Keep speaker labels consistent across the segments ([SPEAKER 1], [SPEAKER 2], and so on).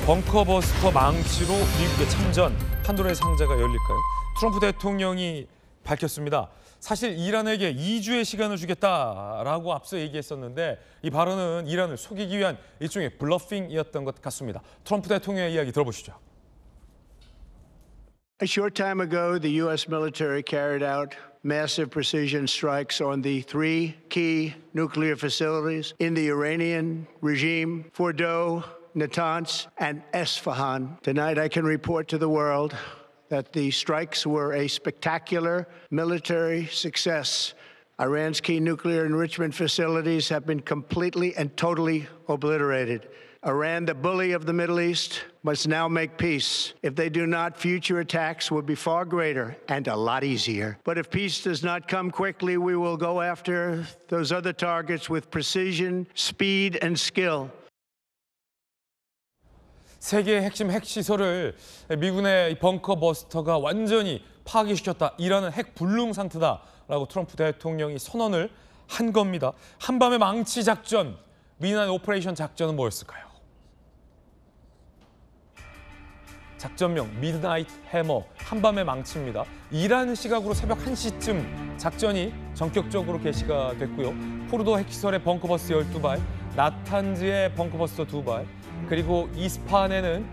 [SPEAKER 1] 벙커버스터 망치로 미국의 참전, 판도라의 상자가 열릴까요? 트럼프 대통령이 밝혔습니다. 사실 이란에게 2주의 시간을 주겠다라고 앞서 얘기했었는데 이 발언은 이란을 속이기 위한 일종의 블러핑이었던 것 같습니다. 트럼프 대통령의 이야기 들어보시죠.
[SPEAKER 2] A short time ago, the U.S. military carried out massive precision strikes on the three key nuclear facilities in the Iranian regime, Fordow, Natanz, and Esfahan. Tonight, I can report to the world that the strikes were a spectacular military success. Iran's key nuclear enrichment facilities have been completely and totally obliterated. Iran, the bully of the Middle East, must now make peace. If they do not, future attacks will be far greater and a lot easier. But if peace does not come quickly, we will go after those other targets with precision, speed, and skill.
[SPEAKER 1] 세계의 핵심 핵시설을 미군의 벙커버스터가 완전히 파괴시켰다. 이란은 핵 불능 상태다라고 트럼프 대통령이 선언을 한 겁니다. 한밤의 망치 작전, 미드나잇 오퍼레이션 작전은 뭐였을까요? 작전명 미드나잇 해머, 한밤의 망치입니다. 이란 시각으로 새벽 1시쯤 작전이 전격적으로 개시가 됐고요. 포르도 핵시설의 벙커버스 12발, 나탄즈의 벙커버스터 2발, 그리고 이스파한에는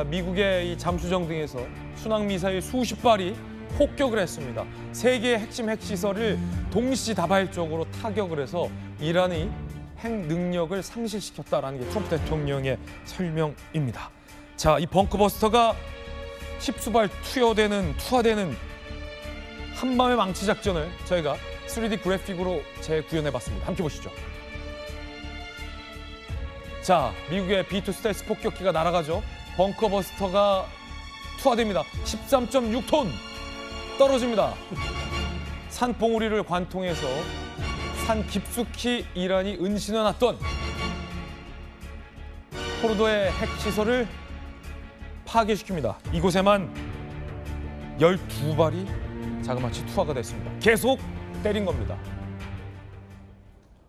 [SPEAKER 1] 미국의 이 잠수정 등에서 순항미사일 수십 발이 폭격을 했습니다. 세 개의 핵심 핵시설을 동시다발적으로 타격을 해서 이란이 핵 능력을 상실시켰다라는 게 트럼프 대통령의 설명입니다. 자, 이 벙커버스터가 십수발 투하되는 한밤의 망치 작전을 저희가 3D 그래픽으로 재구현해봤습니다. 함께 보시죠. 자, 미국의 B2 스텔스 폭격기가 날아가죠. 벙커버스터가 투하됩니다. 13.6톤 떨어집니다. 산 봉우리를 관통해서 산 깊숙이 이란이 은신해놨던 포르도의 핵시설을 파괴시킵니다. 이곳에만 12발이 자그마치 투하가 됐습니다. 계속 때린 겁니다.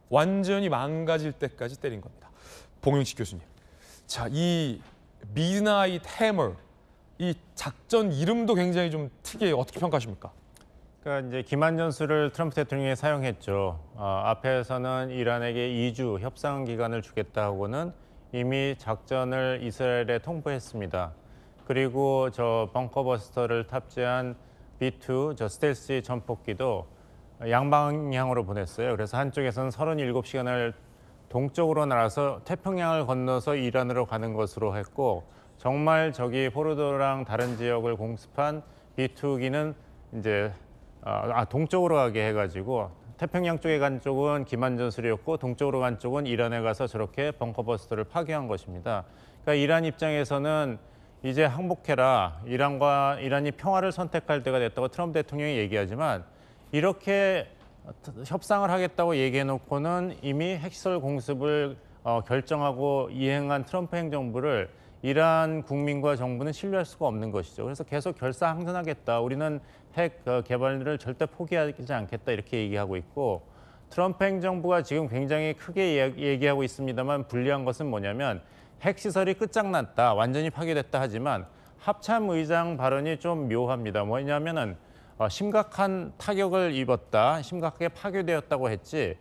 [SPEAKER 1] 완전히 망가질 때까지 때린 겁니다. 봉영식 교수님, 자, 이 미드나잇 해머, 이 작전 이름도 굉장히 좀 특이해요. 어떻게 평가하십니까?
[SPEAKER 3] 그러니까 이제 기만 전술을 트럼프 대통령이 사용했죠. 앞에서는 이란에게 2주 협상 기간을 주겠다고는 이미 작전을 이스라엘에 통보했습니다. 그리고 저 벙커버스터를 탑재한 B2 저 스텔스 전폭기도 양방향으로 보냈어요. 그래서 한쪽에서는 37시간을 동쪽으로 날아서 태평양을 건너서 이란으로 가는 것으로 했고, 정말 저기 포르도랑 다른 지역을 공습한 B2기는 이제 동쪽으로 가게 해가지고 태평양 쪽에 간 쪽은 기만 전술이었고 동쪽으로 간 쪽은 이란에 가서 저렇게 벙커버스터를 파괴한 것입니다. 그러니까 이란 입장에서는 이제 항복해라, 이란이 평화를 선택할 때가 됐다고 트럼프 대통령이 얘기하지만 이렇게 협상을 하겠다고 얘기해놓고는 이미 핵시설 공습을 결정하고 이행한 트럼프 행정부를 이란 국민과 정부는 신뢰할 수가 없는 것이죠. 그래서 계속 결사항전하겠다. 우리는 핵 개발을 절대 포기하지 않겠다. 이렇게 얘기하고 있고, 트럼프 행정부가 지금 굉장히 크게 얘기하고 있습니다만 불리한 것은 뭐냐면 핵시설이 끝장났다, 완전히 파괴됐다 하지만 합참 의장 발언이 좀 묘합니다. 뭐냐면은 심각한 타격을 입었다, 심각하게 파괴되었다고 했지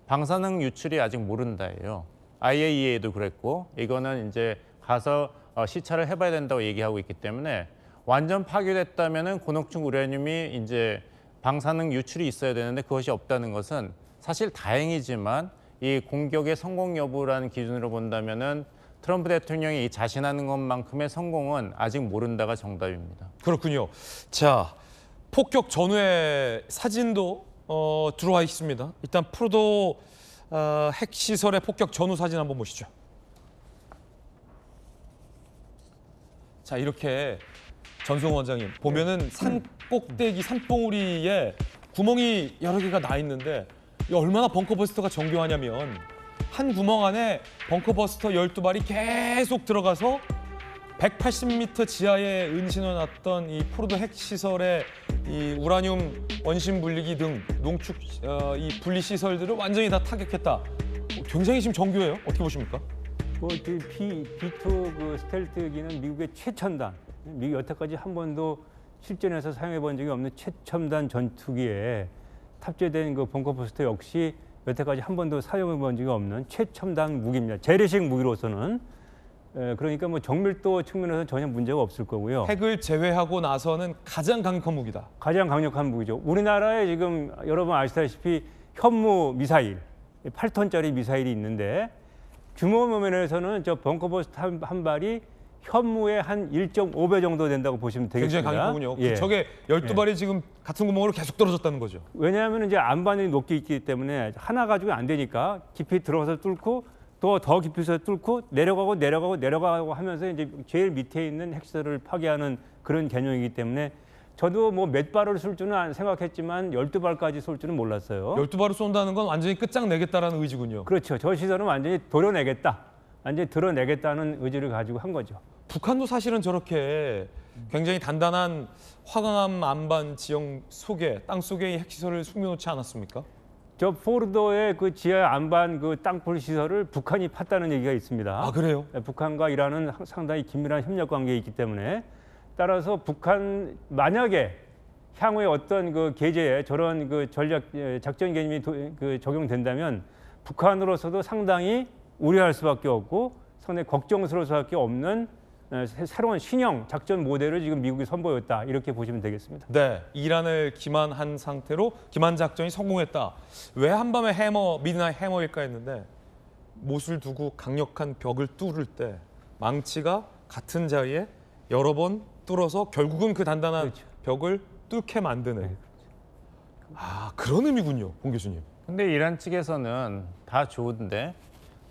[SPEAKER 3] 방사능 유출이 아직 모른다예요. IAEA도 그랬고 이거는 이제 가서 시찰을 해봐야 된다고 얘기하고 있기 때문에 완전 파괴됐다면은 고농축 우라늄이 이제 방사능 유출이 있어야 되는데 그것이 없다는 것은 사실 다행이지만 이 공격의 성공 여부라는 기준으로 본다면은 트럼프 대통령이 자신하는 것만큼의 성공은 아직 모른다가 정답입니다.
[SPEAKER 1] 그렇군요. 자, 폭격 전후의 사진도 들어와 있습니다. 일단 포르도 핵시설의 폭격 전후 사진 한번 보시죠. 자, 이렇게 전송 원장님 보면은 산 꼭대기 산봉우리에 구멍이 여러 개가 나 있는데 얼마나 벙커버스터가 정교하냐면 한 구멍 안에 벙커버스터 12발이 계속 들어가서 180m 지하에 은신해놨던 이 포르도 핵시설의 이 우라늄 원심 분리기 등 농축 이 분리 시설들을 완전히 다 타격했다. 굉장히 지금 정교해요. 어떻게 보십니까?
[SPEAKER 4] B2 그 스텔스기는 미국의 최첨단, 미국 여태까지 한 번도 실전에서 사용해 본 적이 없는 최첨단 전투기에 탑재된 그 벙커버스터 역시 여태까지 한 번도 사용해 본 적이 없는 최첨단 무기입니다. 재래식 무기로서는. 그러니까 뭐 정밀도 측면에서 전혀 문제가 없을 거고요.
[SPEAKER 1] 핵을 제외하고 나서는 가장 강력한 무기다.
[SPEAKER 4] 가장 강력한 무기죠. 우리나라에 지금 여러분 아시다시피 현무 미사일, 8톤짜리 미사일이 있는데 규모 면에서는 저 벙커버스터 한 발이 현무의 한 1.5배 정도 된다고 보시면 되겠습니다.
[SPEAKER 1] 굉장히 강력하군요.
[SPEAKER 4] 예.
[SPEAKER 1] 적의 12발이 지금 같은 구멍으로 계속 떨어졌다는 거죠.
[SPEAKER 4] 왜냐하면 이제 안반이 높게 있기 때문에 하나 가지고 안 되니까 깊이 들어가서 뚫고 또 더 깊이서 뚫고 내려가고 하면서 이제 제일 밑에 있는 핵시설을 파괴하는 그런 개념이기 때문에 저도 뭐 몇 발을 쏠 줄은 생각했지만 12발까지 쏠 줄은 몰랐어요.
[SPEAKER 1] 12발을 쏜다는 건 완전히 끝장내겠다라는 의지군요.
[SPEAKER 4] 그렇죠. 저 시설은 완전히 도려내겠다. 완전히 드러내겠다는 의지를 가지고 한 거죠.
[SPEAKER 1] 북한도 사실은 저렇게 굉장히 단단한 화강암 안반 지형 속에 땅 속에 이 핵시설을 숨겨놓지 않았습니까?
[SPEAKER 4] 저 포르도의 그 지하 안반 그 땅굴 시설을 북한이 팠다는 얘기가 있습니다.
[SPEAKER 1] 아, 그래요?
[SPEAKER 4] 북한과 이란은 상당히 긴밀한 협력 관계에 있기 때문에 따라서 북한 만약에 향후에 어떤 그 계제에 저런 그 전략 작전 개념이 적용된다면 북한으로서도 상당히 우려할 수밖에 없고 상당히 걱정스러울 수밖에 없는 새로운 신형 작전 모델을 지금 미국이 선보였다 이렇게 보시면 되겠습니다.
[SPEAKER 1] 네, 이란을 기만한 상태로 기만 작전이 성공했다. 왜 한밤에 미드나잇 해머일까 했는데 못을 두고 강력한 벽을 뚫을 때 망치가 같은 자리에 여러 번 뚫어서 결국은 그 단단한
[SPEAKER 4] 그렇죠.
[SPEAKER 1] 벽을 뚫게 만드는. 아, 그런 의미군요, 봉 교수님.
[SPEAKER 3] 근데 이란 측에서는 다 좋은데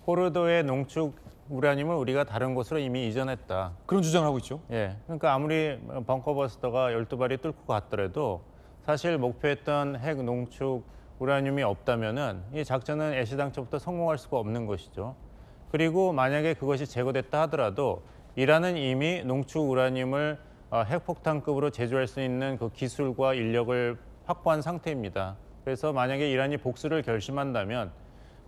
[SPEAKER 3] 포르도의 농축 우라늄을 우리가 다른 곳으로 이미 이전했다.
[SPEAKER 1] 그런 주장을 하고 있죠.
[SPEAKER 3] 예, 그러니까 아무리 벙커버스터가 12발이 뚫고 갔더라도 사실 목표했던 핵 농축 우라늄이 없다면은 이 작전은 애시당초부터 성공할 수가 없는 것이죠. 그리고 만약에 그것이 제거됐다 하더라도 이란은 이미 농축 우라늄을 핵폭탄급으로 제조할 수 있는 그 기술과 인력을 확보한 상태입니다. 그래서 만약에 이란이 복수를 결심한다면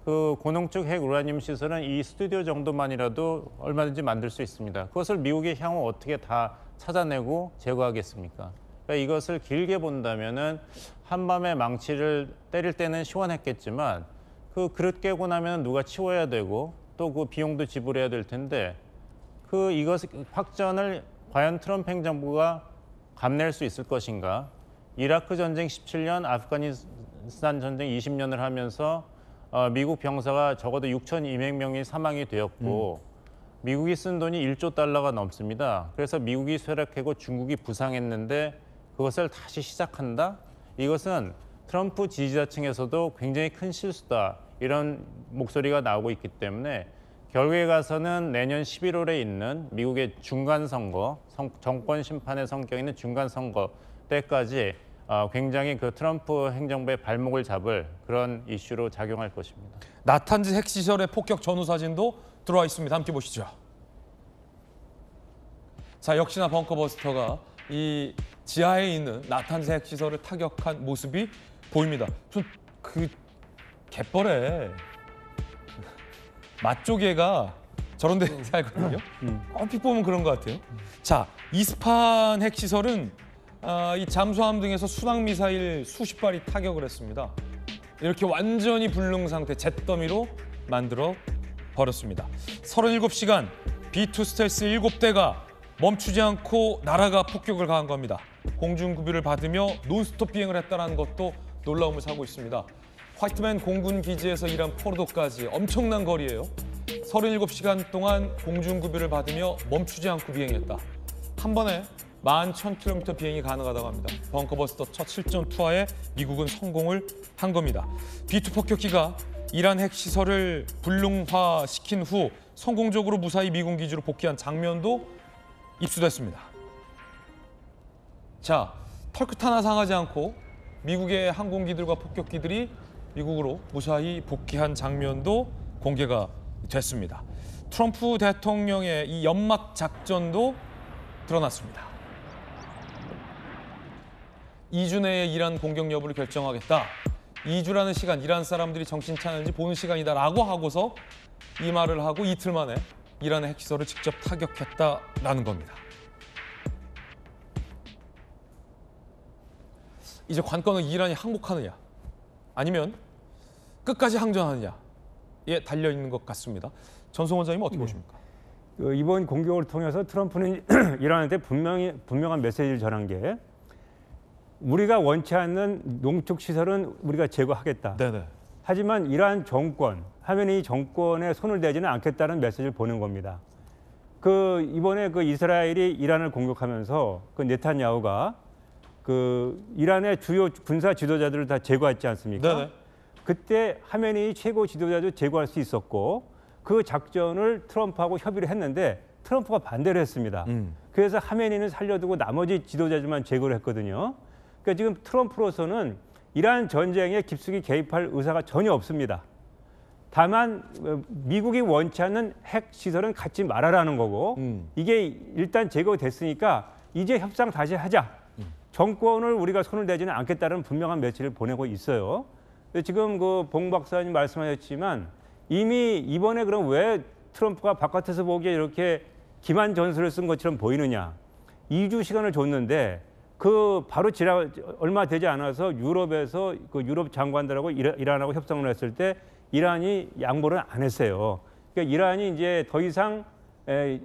[SPEAKER 3] 그 고농축 핵 우라늄 시설은 이 스튜디오 정도만이라도 얼마든지 만들 수 있습니다. 그것을 미국이 향후 어떻게 다 찾아내고 제거하겠습니까? 그러니까 이것을 길게 본다면은 한밤에 망치를 때릴 때는 시원했겠지만 그 그릇 깨고 나면 누가 치워야 되고 또 그 비용도 지불해야 될 텐데 그 이것 확전을 과연 트럼프 행정부가 감낼 수 있을 것인가? 이라크 전쟁 17년, 아프가니스탄 전쟁 20년을 하면서 미국 병사가 적어도 6,200명이 사망이 되었고 미국이 쓴 돈이 1조 달러가 넘습니다. 그래서 미국이 쇠락하고 중국이 부상했는데 그것을 다시 시작한다? 이것은 트럼프 지지자층에서도 굉장히 큰 실수다. 이런 목소리가 나오고 있기 때문에 결국에 가서는 내년 11월에 있는 미국의 중간선거, 정권 심판의 성격 있는 중간선거 때까지 굉장히 그 트럼프 행정부의 발목을 잡을 그런 이슈로 작용할 것입니다.
[SPEAKER 1] 나탄즈 핵시설의 폭격 전후 사진도 들어와 있습니다. 함께 보시죠. 자, 역시나 벙커버스터가 이 지하에 있는 나탄즈 핵시설을 타격한 모습이 보입니다. 그 갯벌에 맛조개가 저런 데 살거든요. 얼핏 보면 그런 것 같아요. 자, 이스파한 핵시설은 이 잠수함 등에서 순항미사일 수십 발이 타격을 했습니다. 이렇게 완전히 불능 상태, 잿더미로 만들어 버렸습니다. 37시간 B2 스텔스 7대가 멈추지 않고 나라가 폭격을 가한 겁니다. 공중급유를 받으며 논스톱 비행을 했다는 것도 놀라움을 사고 있습니다. 화이트맨 공군 기지에서 일한 포르도까지 엄청난 거리예요. 37시간 동안 공중급유를 받으며 멈추지 않고 비행했다. 한 번에 11,000km 비행이 가능하다고 합니다. 벙커버스터 첫 실전 투하에 미국은 성공을 한 겁니다. B2 폭격기가 이란 핵시설을 불능화시킨 후 성공적으로 무사히 미군 기지로 복귀한 장면도 입수됐습니다. 자, 털끝 하나 상하지 않고 미국의 항공기들과 폭격기들이 미국으로 무사히 복귀한 장면도 공개가 됐습니다. 트럼프 대통령의 이 연막 작전도 드러났습니다. 2주 내에 이란 공격 여부를 결정하겠다. 2주라는 시간, 이란 사람들이 정신 차리는지 보는 시간이다라고 하고서 이 말을 하고 이틀 만에 이란의 핵시설을 직접 타격했다라는 겁니다. 이제 관건은 이란이 항복하느냐 아니면 끝까지 항전하느냐에 달려 있는 것 같습니다. 전송 원장님 어떻게 보십니까?
[SPEAKER 4] 이번 공격을 통해서 트럼프는 이란한테 분명한 메시지를 전한 게 우리가 원치 않는 농축 시설은 우리가 제거하겠다.
[SPEAKER 1] 네네.
[SPEAKER 4] 하지만 이란 정권, 하메네이 정권에 손을 대지는 않겠다는 메시지를 보낸 겁니다. 이번에 이스라엘이 이란을 공격하면서 네탄야후가 이란의 주요 군사 지도자들을 다 제거했지 않습니까?
[SPEAKER 1] 네네.
[SPEAKER 4] 그때 하메네이 최고 지도자도 제거할 수 있었고 그 작전을 트럼프하고 협의를 했는데 트럼프가 반대를 했습니다. 그래서 하메네이는 살려두고 나머지 지도자들만 제거를 했거든요. 그러니까 지금 트럼프로서는 이란 전쟁에 깊숙이 개입할 의사가 전혀 없습니다. 다만 미국이 원치 않는 핵 시설은 갖지 말아라는 거고 이게 일단 제거됐으니까 이제 협상 다시 하자. 정권을 우리가 손을 대지는 않겠다는 분명한 메시지를 보내고 있어요. 지금 봉 박사님 말씀하셨지만 이미 이번에 그럼 왜 트럼프가 바깥에서 보기에 이렇게 기만 전술을 쓴 것처럼 보이느냐. 2주 시간을 줬는데 바로 얼마 되지 않아서 유럽에서 유럽 장관들하고 이란하고 협상을 했을 때 이란이 양보를 안 했어요. 그러니까 이란이 이제 더 이상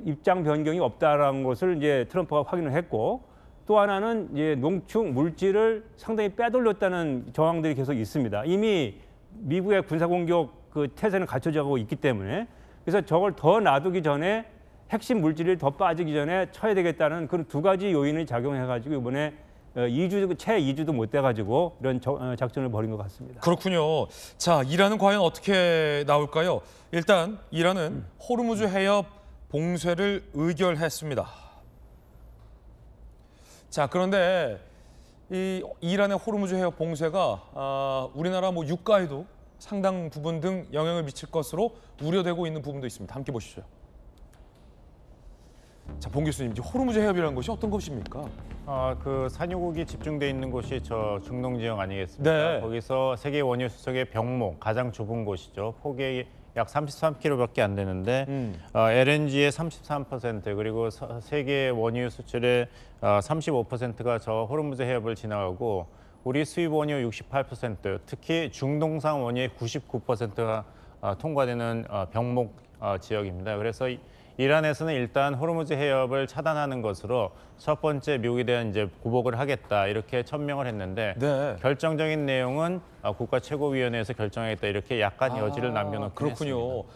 [SPEAKER 4] 입장 변경이 없다라는 것을 이제 트럼프가 확인을 했고 또 하나는 이제 농축 물질을 상당히 빼돌렸다는 정황들이 계속 있습니다. 이미 미국의 군사 공격 태세는 갖춰져 가고 있기 때문에 그래서 저걸 더 놔두기 전에 핵심 물질이 더 빠지기 전에 쳐야 되겠다는 그런 두 가지 요인이 작용해가지고 이번에 채 2주도 못 돼가지고 이런 작전을 벌인 것 같습니다.
[SPEAKER 1] 그렇군요. 자, 이란은 과연 어떻게 나올까요? 일단 이란은 호르무즈 해협 봉쇄를 의결했습니다. 자, 그런데 이 이란의 호르무즈 해협 봉쇄가 우리나라 유가에도 상당 부분 등 영향을 미칠 것으로 우려되고 있는 부분도 있습니다. 함께 보시죠. 자, 봉 교수님, 호르무즈 해협이라는 것이 어떤 것입니까?
[SPEAKER 3] 산유국이 집중돼 있는 곳이 저 중동 지역 아니겠습니까?
[SPEAKER 1] 네.
[SPEAKER 3] 거기서 세계 원유 수석의 병목 가장 좁은 곳이죠. 폭이 약 33km밖에 안 되는데 LNG의 33% 그리고 세계 원유 수출의 35%가 저 호르무즈 해협을 지나가고 우리 수입 원유 68%, 특히 중동산 원유의 99%가 통과되는 병목 지역입니다. 그래서 이란에서는 일단 호르무즈 해협을 차단하는 것으로 첫 번째 미국에 대한 이제 보복을 하겠다 이렇게 천명을 했는데
[SPEAKER 1] 네.
[SPEAKER 3] 결정적인 내용은 국가 최고위원회에서 결정하겠다 이렇게 약간 여지를 남겨놓긴
[SPEAKER 1] 그렇군요.
[SPEAKER 3] 했습니다.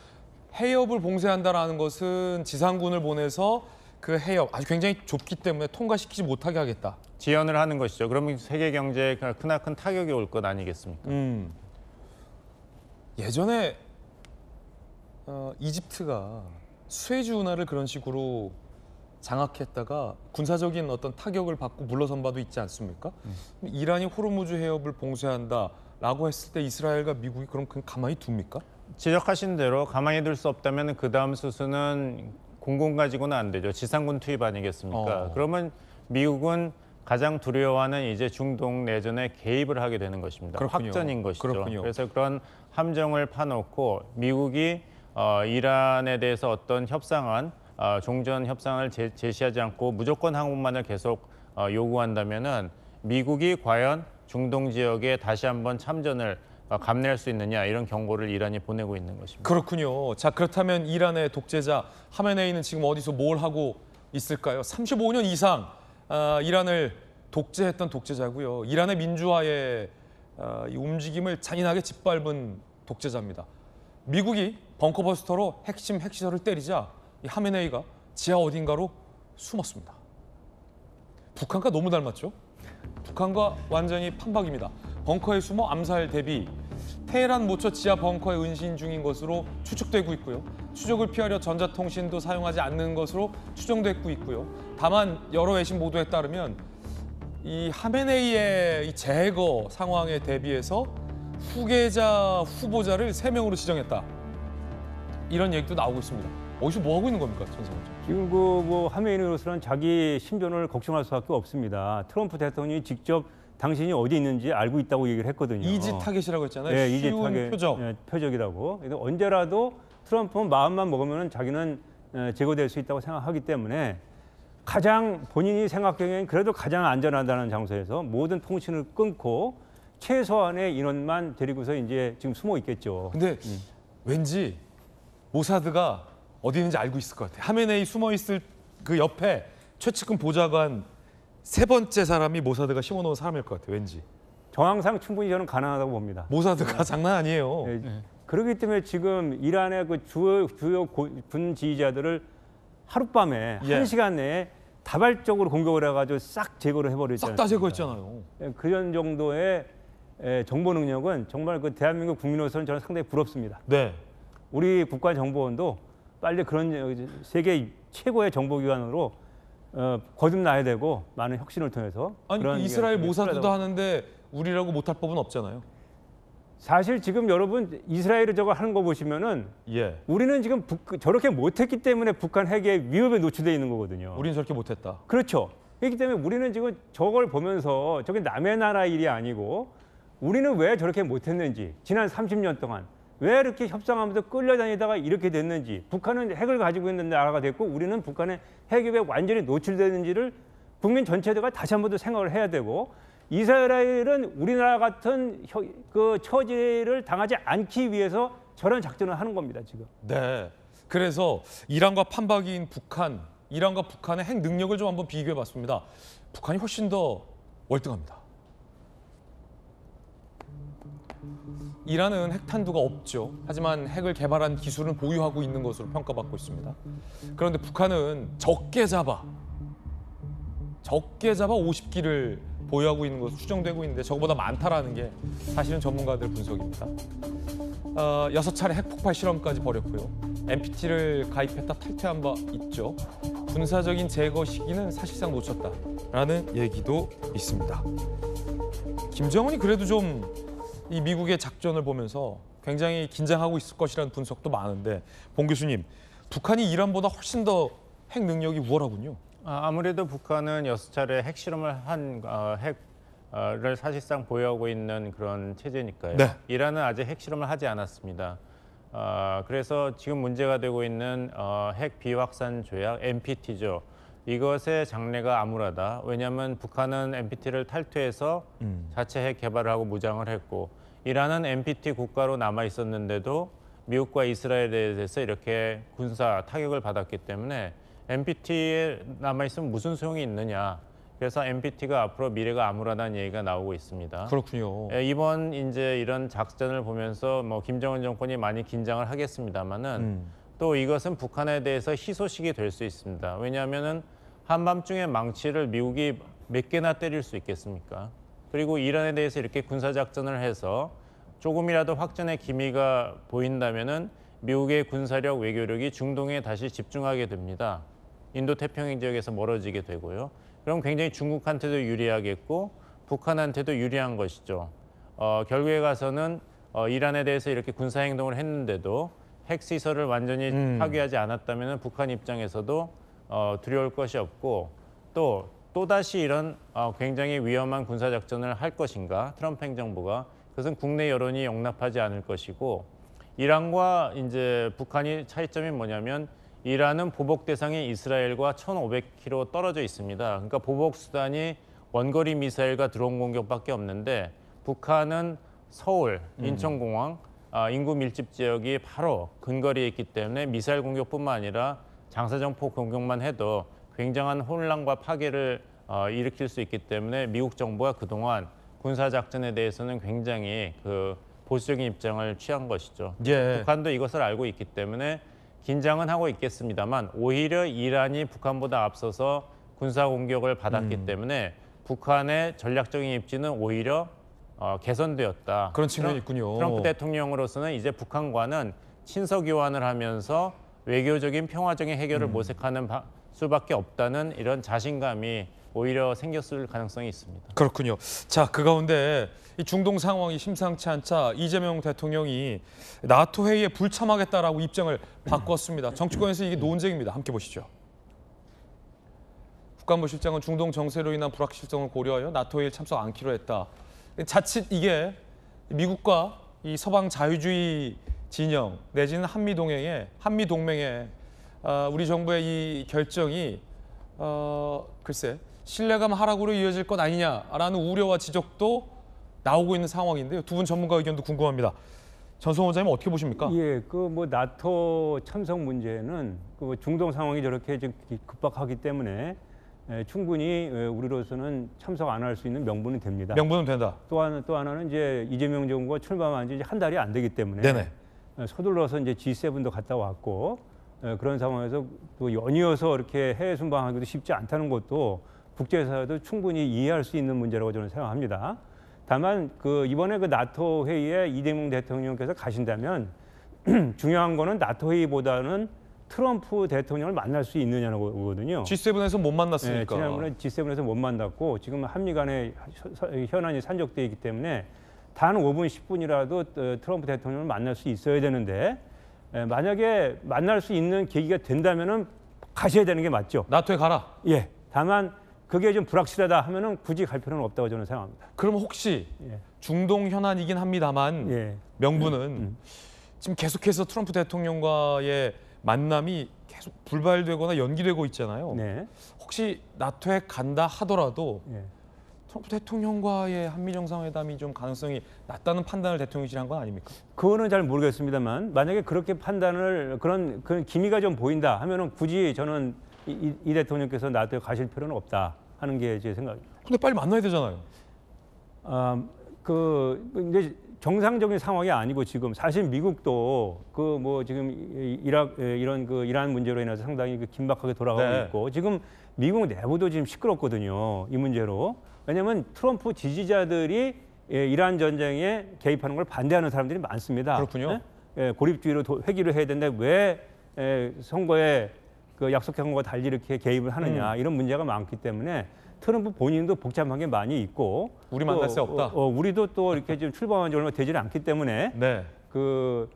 [SPEAKER 1] 해협을 봉쇄한다라는 것은 지상군을 보내서 그 해협 아주 굉장히 좁기 때문에 통과시키지 못하게 하겠다.
[SPEAKER 3] 지연을 하는 것이죠. 그러면 세계 경제에 크나큰 타격이 올 것 아니겠습니까?
[SPEAKER 1] 예전에 이집트가 수에즈 운하를 그런 식으로 장악했다가 군사적인 어떤 타격을 받고 물러선 바도 있지 않습니까? 이란이 호르무즈 해협을 봉쇄한다라고 했을 때 이스라엘과 미국이 그럼 가만히 둡니까?
[SPEAKER 3] 지적하신 대로 가만히 둘 수 없다면 그 다음 수순은 공군 가지고는 안 되죠. 지상군 투입 아니겠습니까? 그러면 미국은 가장 두려워하는 이제 중동 내전에 개입을 하게 되는 것입니다.
[SPEAKER 1] 그렇군요.
[SPEAKER 3] 확전인 것이죠.
[SPEAKER 1] 그렇군요.
[SPEAKER 3] 그래서 그런 함정을 파놓고 미국이 이란에 대해서 어떤 협상안, 종전 협상을 제시하지 않고 무조건 항복만을 계속 요구한다면은 미국이 과연 중동 지역에 다시 한번 참전을 감내할 수 있느냐 이런 경고를 이란이 보내고 있는 것입니다.
[SPEAKER 1] 그렇군요. 자, 그렇다면 이란의 독재자 하메네이는 지금 어디서 뭘 하고 있을까요? 35년 이상 이란을 독재했던 독재자고요. 이란의 민주화의 이 움직임을 잔인하게 짓밟은 독재자입니다. 미국이 벙커버스터로 핵심 핵시설을 때리자 이 하메네이가 지하 어딘가로 숨었습니다. 북한과 너무 닮았죠? 북한과 완전히 판박입니다. 벙커에 숨어 암살 대비 테헤란 모처 지하 벙커에 은신 중인 것으로 추측되고 있고요. 추적을 피하려 전자통신도 사용하지 않는 것으로 추정되고 있고요. 다만 여러 외신 보도에 따르면 이 하메네이의 이 제거 상황에 대비해서 후계자 후보자를 3명으로 지정했다. 이런 얘기도 나오고 있습니다. 어디서 뭐 하고 있는 겁니까, 전성원?
[SPEAKER 4] 지금 하메네이로서는 자기 신변을 걱정할 수밖에 없습니다. 트럼프 대통령이 직접 당신이 어디 있는지 알고 있다고 얘기를 했거든요.
[SPEAKER 1] 이지 타겟이라고 했잖아요.
[SPEAKER 4] 예, 이지
[SPEAKER 1] 쉬운
[SPEAKER 4] 타겟,
[SPEAKER 1] 표적.
[SPEAKER 4] 예, 표적이라고. 그래서 언제라도 트럼프는 마음만 먹으면 자기는 제거될 수 있다고 생각하기 때문에 가장 본인이 생각하기에는 그래도 가장 안전하다는 장소에서 모든 통신을 끊고 최소한의 인원만 데리고서 이제 지금 숨어 있겠죠.
[SPEAKER 1] 근데 왠지 모사드가 어디 있는지 알고 있을 것 같아요. 하메네이 숨어 있을 그 옆에 최측근 보좌관 세 번째 사람이 모사드가 심어놓은 사람일 것 같아요. 왠지.
[SPEAKER 4] 정황상 충분히 저는 가능하다고 봅니다.
[SPEAKER 1] 모사드가 장난 아니에요.
[SPEAKER 4] 예, 그렇기 때문에 지금 이란의 그 주요 군 지휘자들을 하룻밤에
[SPEAKER 1] 예.
[SPEAKER 4] 1시간 내에 다발적으로 공격을 해가지고 싹 제거를 해버렸잖아요.
[SPEAKER 1] 싹 다 제거했잖아요.
[SPEAKER 4] 그런 정도의 정보 능력은 정말 그 대한민국 국민으로서는 저는 상당히 부럽습니다.
[SPEAKER 1] 네.
[SPEAKER 4] 우리 국가정보원도 빨리 그런 세계 최고의 정보기관으로 거듭나야 되고 많은 혁신을 통해서
[SPEAKER 1] 아니
[SPEAKER 4] 그런
[SPEAKER 1] 이스라엘
[SPEAKER 4] 기관이
[SPEAKER 1] 모사드도
[SPEAKER 4] 필요하다고.
[SPEAKER 1] 하는데 우리라고 못할 법은 없잖아요.
[SPEAKER 4] 사실 지금 여러분 이스라엘이 저거 하는 거 보시면은
[SPEAKER 1] 예.
[SPEAKER 4] 우리는 지금 저렇게 못했기 때문에 북한 핵의 위협에 노출돼 있는 거거든요.
[SPEAKER 1] 우리는 저렇게 못했다.
[SPEAKER 4] 그렇죠. 그렇기 때문에 우리는 지금 저걸 보면서 저게 남의 나라 일이 아니고 우리는 왜 저렇게 못했는지 지난 30년 동안 왜 이렇게 협상하면서 끌려다니다가 이렇게 됐는지 북한은 핵을 가지고 있는 나라가 됐고 우리는 북한의 핵에 완전히 노출되는지를 국민 전체가 다시 한 번 더 생각을 해야 되고 이스라엘은 우리나라 같은 그 처지를 당하지 않기 위해서 저런 작전을 하는 겁니다 지금.
[SPEAKER 1] 네. 그래서 이란과 판박이인 북한, 이란과 북한의 핵 능력을 좀 한번 비교해봤습니다. 북한이 훨씬 더 월등합니다. 이란은 핵탄두가 없죠. 하지만 핵을 개발한 기술은 보유하고 있는 것으로 평가받고 있습니다. 그런데 북한은 적게 잡아 50기를 보유하고 있는 것으로 추정되고 있는데 저거보다 많다라는 게 사실은 전문가들 분석입니다. 6차례 핵폭발 실험까지 벌였고요. NPT를 가입했다 탈퇴한 바 있죠. 군사적인 제거 시기는 사실상 놓쳤다라는 얘기도 있습니다. 김정은이 그래도 좀 이 미국의 작전을 보면서 굉장히 긴장하고 있을 것이라는 분석도 많은데 봉 교수님, 북한이 이란보다 훨씬 더 핵 능력이 우월하군요.
[SPEAKER 3] 아무래도 북한은 6차례 핵실험을 한 핵을 사실상 보유하고 있는 그런 체제니까요.
[SPEAKER 1] 네.
[SPEAKER 3] 이란은 아직 핵실험을 하지 않았습니다. 그래서 지금 문제가 되고 있는 핵 비확산 조약 NPT죠. 이것의 장래가 암울하다. 왜냐하면 북한은 NPT를 탈퇴해서 자체 핵 개발을 하고 무장을 했고 이란은 NPT 국가로 남아 있었는데도 미국과 이스라엘에 대해서 이렇게 군사 타격을 받았기 때문에 NPT에 남아 있으면 무슨 소용이 있느냐. 그래서 NPT가 앞으로 미래가 암울하다는 얘기가 나오고 있습니다.
[SPEAKER 1] 그렇군요.
[SPEAKER 3] 이번 이제 이런 작전을 보면서 뭐 김정은 정권이 많이 긴장을 하겠습니다만은 또 이것은 북한에 대해서 희소식이 될 수 있습니다. 왜냐하면은 한밤중에 망치를 미국이 몇 개나 때릴 수 있겠습니까? 그리고 이란에 대해서 이렇게 군사작전을 해서 조금이라도 확전의 기미가 보인다면은 미국의 군사력, 외교력이 중동에 다시 집중하게 됩니다. 인도태평양 지역에서 멀어지게 되고요. 그럼 굉장히 중국한테도 유리하겠고 북한한테도 유리한 것이죠. 결국에 가서는 이란에 대해서 이렇게 군사행동을 했는데도 핵시설을 완전히 파괴하지 않았다면 북한 입장에서도 두려울 것이 없고 또다시 이런 굉장히 위험한 군사작전을 할 것인가 트럼프 행정부가 그것은 국내 여론이 용납하지 않을 것이고 이란과 이제 북한이 차이점이 뭐냐면 이란은 보복 대상이 이스라엘과 1,500km 떨어져 있습니다. 그러니까 보복 수단이 원거리 미사일과 드론 공격밖에 없는데 북한은 서울, 인천공항, 인구 밀집 지역이 바로 근거리에 있기 때문에 미사일 공격뿐만 아니라 장사정포 공격만 해도 굉장한 혼란과 파괴를 일으킬 수 있기 때문에 미국 정부가 그동안 군사작전에 대해서는 굉장히 보수적인 입장을 취한 것이죠.
[SPEAKER 1] 예.
[SPEAKER 3] 북한도 이것을 알고 있기 때문에 긴장은 하고 있겠습니다만 오히려 이란이 북한보다 앞서서 군사 공격을 받았기 때문에 북한의 전략적인 입지는 오히려 개선되었다.
[SPEAKER 1] 그런 측면이 있군요.
[SPEAKER 3] 트럼프 대통령으로서는 이제 북한과는 친서 교환을 하면서 외교적인 평화적인 해결을 모색하는 수밖에 없다는 이런 자신감이 오히려 생겼을 가능성이 있습니다.
[SPEAKER 1] 그렇군요. 자, 그 가운데 이 중동 상황이 심상치 않자 이재명 대통령이 나토 회의에 불참하겠다라고 입장을 바꿨습니다. 정치권에서 이게 논쟁입니다. 함께 보시죠. 국가안보 실장은 중동 정세로 인한 불확실성을 고려하여 나토 회의에 참석 않기로 했다. 자칫 이게 미국과 이 서방 자유주의 진영 내지는 한미 동맹의 우리 정부의 이 결정이 글쎄 신뢰감 하락으로 이어질 것 아니냐라는 우려와 지적도 나오고 있는 상황인데요. 두 분 전문가 의견도 궁금합니다. 전성호 원장님 어떻게 보십니까?
[SPEAKER 4] 예, 그 뭐 나토 참석 문제는 그 중동 상황이 저렇게 지금 급박하기 때문에 충분히 우리로서는 참석 안 할 수 있는 명분이 됩니다.
[SPEAKER 1] 명분은 된다.
[SPEAKER 4] 또 하나는 이제 이재명 정부가 출마한 지 이제 한 달이 안 되기 때문에
[SPEAKER 1] 네네.
[SPEAKER 4] 서둘러서 이제 G7도 갔다 왔고 그런 상황에서 또 연이어서 이렇게 해외 순방하기도 쉽지 않다는 것도 국제사회도 충분히 이해할 수 있는 문제라고 저는 생각합니다. 다만 그 이번에 그 나토 회의에 이재명 대통령께서 가신다면 중요한 거는 나토 회의보다는 트럼프 대통령을 만날 수 있느냐는 거거든요.
[SPEAKER 1] G7에서 못 만났으니까.
[SPEAKER 4] 지난번에 G7에서 못 만났고 지금 한미 간에 현안이 산적돼 있기 때문에 단 5분, 10분이라도 트럼프 대통령을 만날 수 있어야 되는데 만약에 만날 수 있는 계기가 된다면은 가셔야 되는 게 맞죠.
[SPEAKER 1] 나토에 가라.
[SPEAKER 4] 예. 다만 그게 좀 불확실하다 하면은 굳이 갈 필요는 없다고 저는 생각합니다.
[SPEAKER 1] 그럼 혹시
[SPEAKER 4] 예.
[SPEAKER 1] 중동 현안이긴 합니다만
[SPEAKER 4] 예.
[SPEAKER 1] 명분은 지금 계속해서 트럼프 대통령과의 만남이 계속 불발되거나 연기되고 있잖아요.
[SPEAKER 4] 네.
[SPEAKER 1] 혹시 나토에 간다 하더라도
[SPEAKER 4] 예.
[SPEAKER 1] 트럼프 대통령과의 한미 정상회담이 좀 가능성이 낮다는 판단을 대통령실이 한 건 아닙니까?
[SPEAKER 4] 그거는 잘 모르겠습니다만 만약에 그렇게 판단을 그런 기미가 좀 보인다 하면은 굳이 저는 이 대통령께서 나토에 가실 필요는 없다 하는 게 제 생각입니다.
[SPEAKER 1] 근데 빨리 만나야 되잖아요.
[SPEAKER 4] 이제 정상적인 상황이 아니고 지금 사실 미국도 그 뭐 지금 이런 그 이란 문제로 인해서 상당히 그 긴박하게 돌아가고
[SPEAKER 1] 네.
[SPEAKER 4] 있고 지금 미국 내부도 지금 시끄럽거든요. 이 문제로. 왜냐하면 트럼프 지지자들이 이란 전쟁에 개입하는 걸 반대하는 사람들이 많습니다.
[SPEAKER 1] 그렇군요.
[SPEAKER 4] 고립주의로 회귀를 해야 되는데 왜 선거에 그 약속한 것과 달리 이렇게 개입을 하느냐 이런 문제가 많기 때문에 트럼프 본인도 복잡한 게 많이 있고
[SPEAKER 1] 우리 만날 수 없다.
[SPEAKER 4] 우리도 또 이렇게 지금 출범한 지 얼마 되지 않기 때문에
[SPEAKER 1] 네.
[SPEAKER 4] 그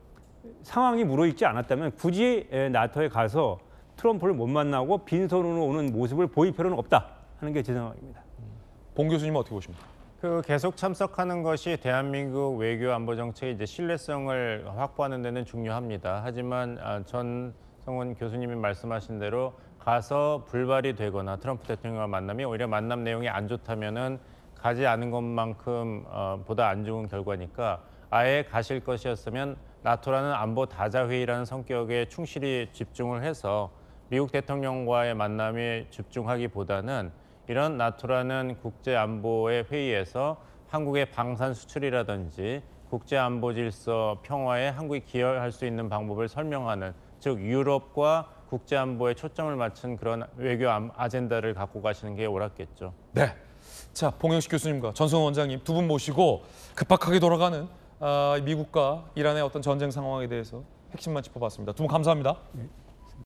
[SPEAKER 4] 상황이 무르익지 않았다면 굳이 나토에 가서 트럼프를 못 만나고 빈손으로 오는 모습을 보일 필요는 없다 하는 게 제 생각입니다.
[SPEAKER 1] 봉 교수님은 어떻게 보십니까?
[SPEAKER 3] 그 계속 참석하는 것이 대한민국 외교 안보 정책의 이제 신뢰성을 확보하는 데는 중요합니다. 하지만 전성훈 교수님이 말씀하신 대로 가서 불발이 되거나 트럼프 대통령과 만남이 오히려 만남 내용이 안 좋다면은 가지 않은 것만큼 보다 안 좋은 결과니까 아예 가실 것이었으면 나토라는 안보 다자 회의라는 성격에 충실히 집중을 해서 미국 대통령과의 만남에 집중하기보다는 이런 나토라는 국제안보의 회의에서 한국의 방산 수출이라든지 국제안보 질서 평화에 한국이 기여할 수 있는 방법을 설명하는 즉 유럽과 국제안보에 초점을 맞춘 그런 외교 아젠다를 갖고 가시는 게 옳았겠죠.
[SPEAKER 1] 네. 자, 봉영식 교수님과 전성호 원장님 두 분 모시고 급박하게 돌아가는 미국과 이란의 어떤 전쟁 상황에 대해서 핵심만 짚어봤습니다. 두 분 감사합니다.
[SPEAKER 4] 네.